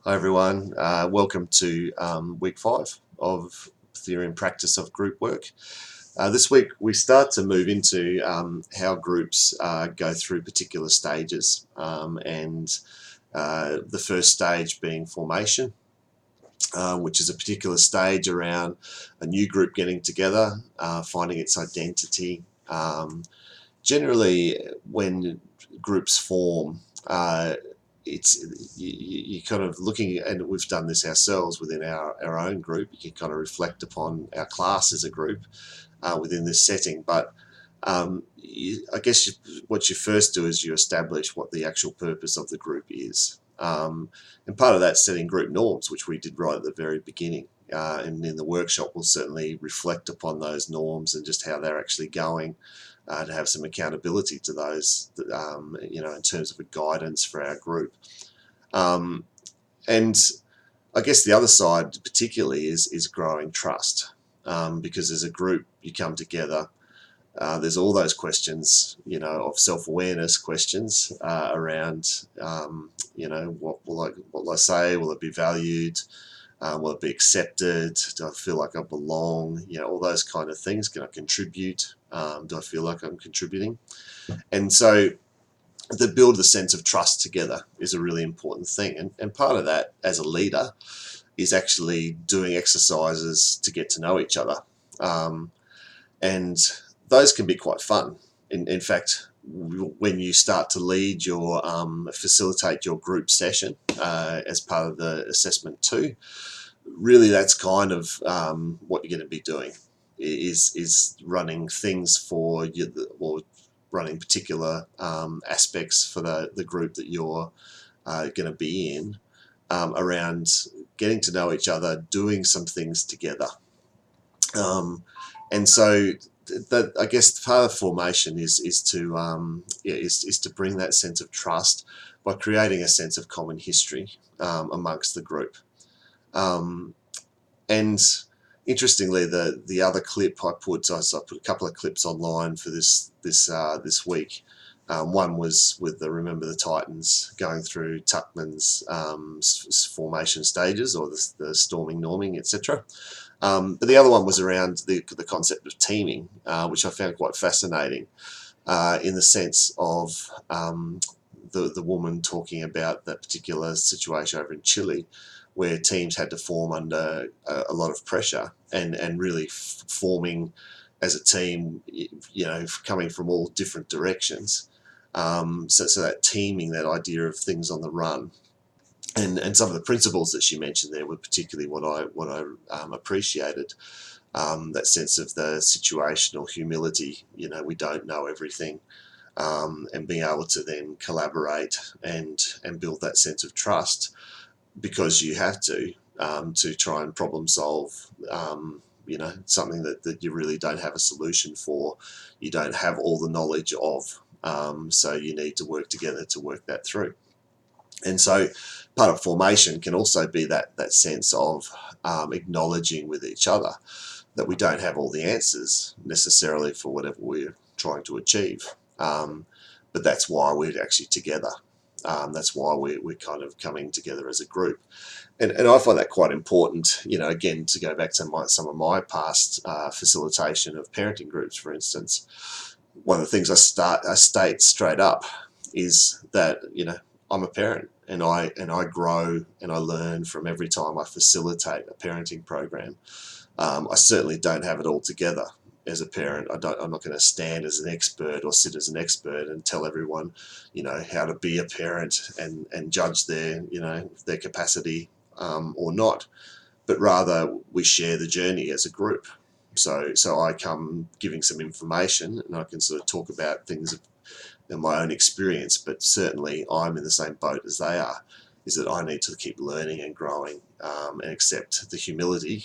Hi everyone, welcome to week 5 of Theory and Practice of Group Work. This week we start to move into how groups go through particular stages, and the first stage being formation, which is a particular stage around a new group getting together, finding its identity. Generally, when groups form, you're kind of looking, and we've done this ourselves within our own group. You can kind of reflect upon our class as a group within this setting. But I guess what you first do is you establish what the actual purpose of the group is. And part of that's setting group norms, which we did right at the very beginning. And in the workshop, we'll certainly reflect upon those norms and just how they're actually going. To have some accountability to those, in terms of a guidance for our group. And I guess the other side particularly is growing trust, because as a group you come together. There's all those questions, of self-awareness questions around, what will I say? Will it be valued? Will it be accepted? Do I feel like I belong? All those kind of things. Can I contribute? Do I feel like I'm contributing? And so to build the sense of trust together is a really important thing. And part of that as a leader is actually doing exercises to get to know each other. And those can be quite fun. In fact, when you start to lead facilitate your group session as part of the assessment 2, really that's kind of what you're going to be doing is running things for you, or running particular aspects for the group that you're going to be in, around getting to know each other, doing some things together. And so that, I guess, part of formation is to bring that sense of trust by creating a sense of common history amongst the group. And interestingly, the other clip I put a couple of clips online for this week. One was with the Remember the Titans going through Tuckman's formation stages, or the storming, norming, etc. But the other one was around the concept of teaming, which I found quite fascinating, in the sense of the woman talking about that particular situation over in Chile, where teams had to form under a lot of pressure and really forming as a team, coming from all different directions. So that teaming, that idea of things on the run, and some of the principles that she mentioned there were particularly what I appreciated. That sense of the situational humility. We don't know everything. And being able to then collaborate and build that sense of trust, because you have to try and problem solve, something that you really don't have a solution for, you don't have all the knowledge of, so you need to work together to work that through. And so part of formation can also be that sense of acknowledging with each other that we don't have all the answers necessarily for whatever we're trying to achieve, but that's why we're actually together. That's why we're kind of coming together as a group. And I find that quite important, again, to go back to some of my past facilitation of parenting groups, for instance. One of the things I state straight up is that, I'm a parent, and I grow and I learn from every time I facilitate a parenting program. I certainly don't have it all together as a parent. I'm not going to stand as an expert or sit as an expert and tell everyone, how to be a parent and judge their capacity or not. But rather, we share the journey as a group. So I come giving some information, and I can sort of talk about things in my own experience, but certainly I'm in the same boat as they are, is that I need to keep learning and growing, and accept the humility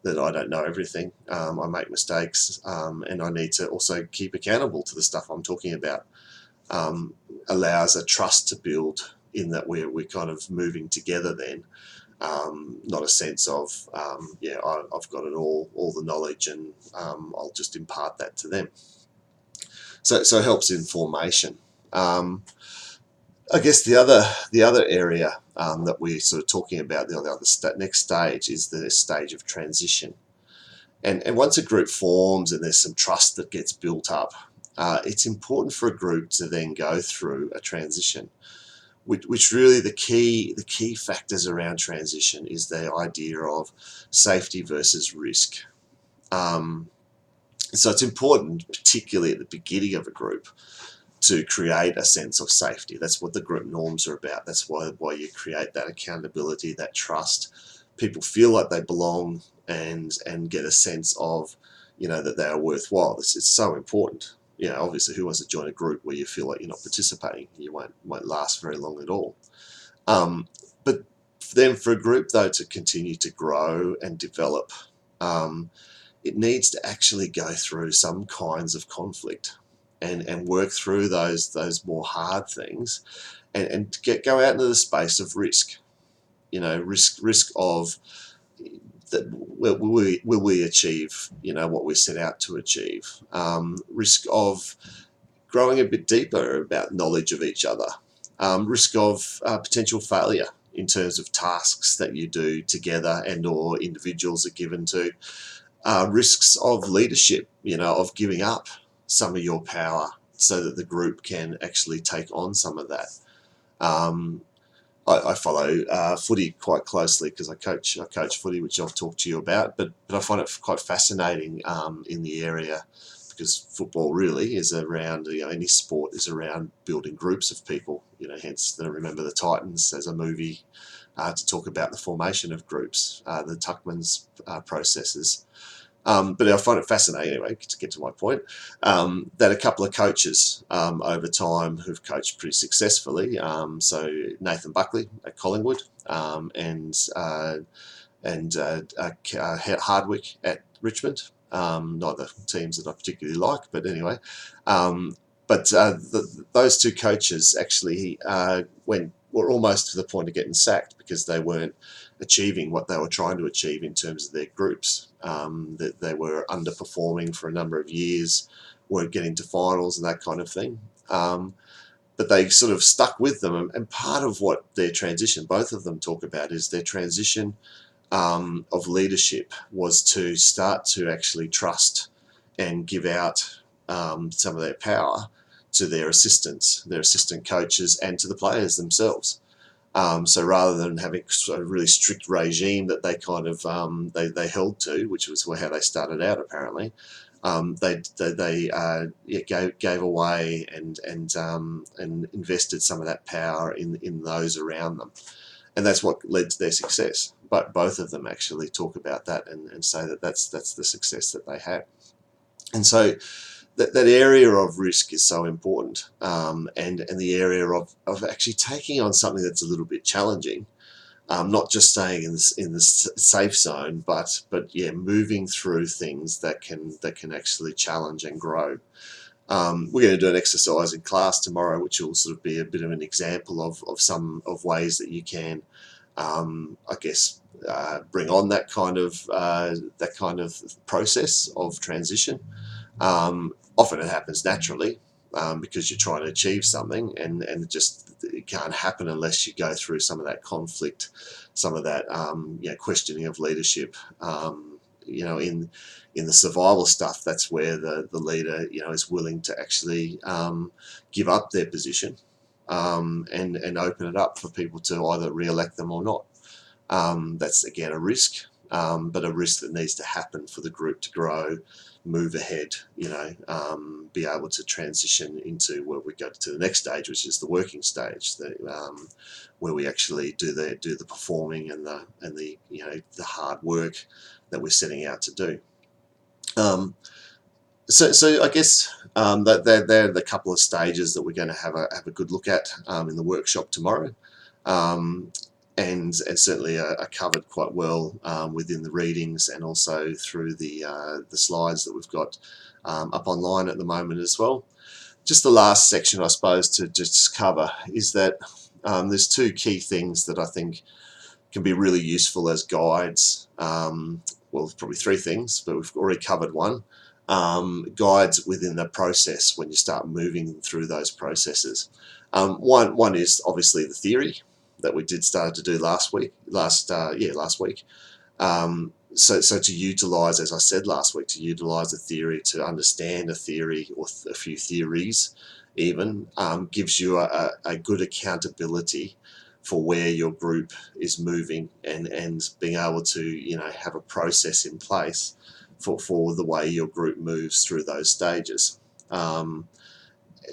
that I don't know everything. I make mistakes, and I need to also keep accountable to the stuff I'm talking about. Allows a trust to build in that we're kind of moving together then. Not a sense of, I've got it all the knowledge, and I'll just impart that to them. So it helps in formation. I guess the other area that we're sort of talking about, the other next stage, is the stage of transition. And once a group forms and there's some trust that gets built up, it's important for a group to then go through a transition. Which really the key factors around transition is the idea of safety versus risk. Um, so it's important, particularly at the beginning of a group, to create a sense of safety. That's what the group norms are about. That's why you create that accountability, that trust. People feel like they belong and get a sense of, that they are worthwhile. It's so important. Obviously, who wants to join a group where you feel like you're not participating? You won't last very long at all. But then for a group though to continue to grow and develop, um, it needs to actually go through some kinds of conflict and work through those more hard things and go out into the space of risk. Risk of that will we achieve what we set out to achieve. Risk of growing a bit deeper about knowledge of each other. Risk of potential failure in terms of tasks that you do together and or individuals are given to. Risks of leadership, of giving up some of your power so that the group can actually take on some of that. Um, I follow footy quite closely because I coach footy, which I've talked to you about, but I find it quite fascinating in the area, because football really is around, any sport is around building groups of people. Hence the Remember the Titans as a movie to talk about the formation of groups, the Tuckman's processes. But I find it fascinating, anyway, to get to my point, that a couple of coaches over time who've coached pretty successfully, so Nathan Buckley at Collingwood and Hardwick at Richmond, neither teams that I particularly like, but anyway. But those two coaches actually were almost to the point of getting sacked because they weren't achieving what they were trying to achieve in terms of their groups. That they were underperforming for a number of years, weren't getting to finals and that kind of thing. But they sort of stuck with them. And part of what their transition, both of them talk about, is their transition of leadership was to start to actually trust and give out some of their power to their assistants, their assistant coaches, and to the players themselves. So rather than having a really strict regime that they kind of they held to, which was how they started out apparently, they gave away and invested some of that power in those around them, and that's what led to their success. But both of them actually talk about that and say that that's the success that they had. And so that area of risk is so important, and the area of actually taking on something that's a little bit challenging, not just staying in the safe zone, but yeah, moving through things that can actually challenge and grow. We're going to do an exercise in class tomorrow, which will sort of be a bit of an example of some of ways that you can, I guess, bring on that kind of process of transition. Often it happens naturally because you're trying to achieve something, and it can't happen unless you go through some of that conflict, some of that questioning of leadership. In the survival stuff, that's where the leader is willing to actually give up their position and open it up for people to either re-elect them or not. That's again a risk, but a risk that needs to happen for the group to grow, move ahead, be able to transition into where we go to the next stage, which is the working stage, where we actually do the performing and the hard work that we're setting out to do. So I guess that they're the couple of stages that we're going to have a good look at in the workshop tomorrow. And certainly are covered quite well within the readings and also through the slides that we've got up online at the moment as well. Just the last section, I suppose, to just cover is that there's two key things that I think can be really useful as guides. Well, probably three things, but we've already covered one. Guides within the process when you start moving through those processes. One is obviously the theory that we did start to do last week. Last week. So to utilise, as I said last week, to utilise a theory, to understand a theory or a few theories even, gives you a good accountability for where your group is moving, and being able to, you know, have a process in place for the way your group moves through those stages.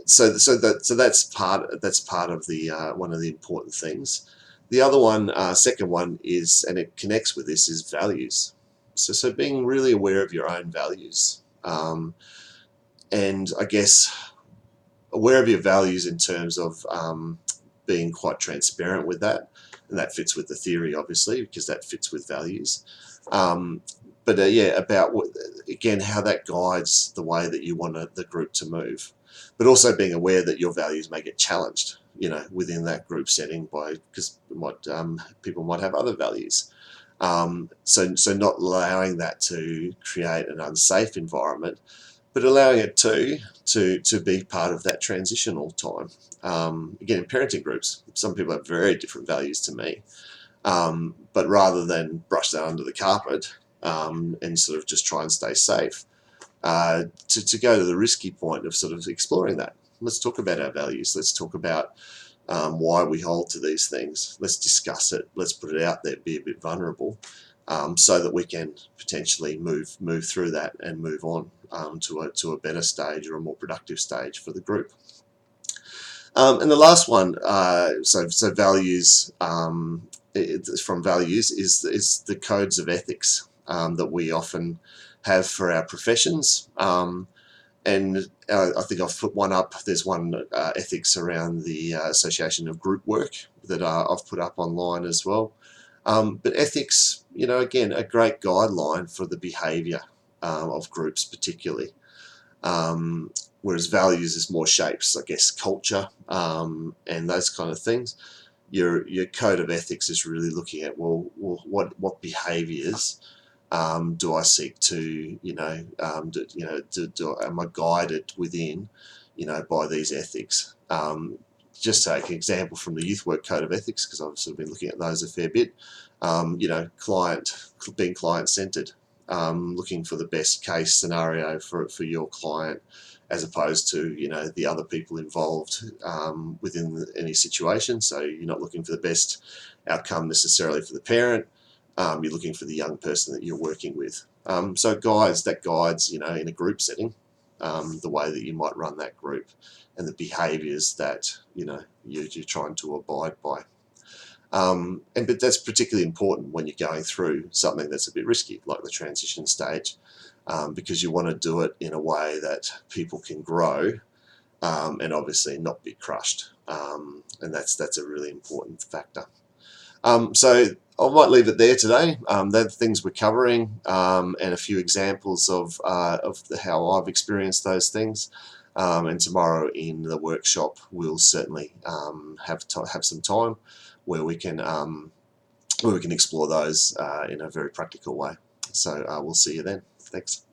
So that's part of the one of the important things. The other one, second one is, and it connects with this, is values. So being really aware of your own values, and I guess aware of your values in terms of being quite transparent with that, and that fits with the theory, obviously, because that fits with values. But yeah, about again, how that guides the way that you want the group to move, but also being aware that your values may get challenged, you know, within that group setting, because people might have other values. So not allowing that to create an unsafe environment, but allowing it to be part of that transitional time. Again, in parenting groups, some people have very different values to me, but rather than brush that under the carpet, and sort of just try and stay safe, to go to the risky point of sort of exploring that. Let's talk about our values. Let's talk about why we hold to these things. Let's discuss it. Let's put it out there, be a bit vulnerable, so that we can potentially move through that and move on to a better stage, or a more productive stage for the group. And the last one, so values, from values is the codes of ethics that we often have for our professions. And I think I've put one up. There's one ethics around the association of group work that I've put up online as well. But ethics, you know, again, a great guideline for the behaviour of groups particularly. Whereas values is more shapes, I guess, culture, and those kind of things. Your code of ethics is really looking at, well what behaviours do I seek to, am I guided within, by these ethics? Just take an example from the Youth Work Code of Ethics, because I've sort of been looking at those a fair bit. Being client-centred, looking for the best case scenario for your client, as opposed to, the other people involved within any situation. So you're not looking for the best outcome necessarily for the parent. You're looking for the young person that you're working with. So that guides, in a group setting, the way that you might run that group, and the behaviours that you're trying to abide by. But that's particularly important when you're going through something that's a bit risky, like the transition stage, because you want to do it in a way that people can grow, and obviously not be crushed. And that's a really important factor. So I might leave it there today. They're the things we're covering, and a few examples of how I've experienced those things. And tomorrow in the workshop, we'll certainly have some time where we can explore those in a very practical way. So we'll see you then. Thanks.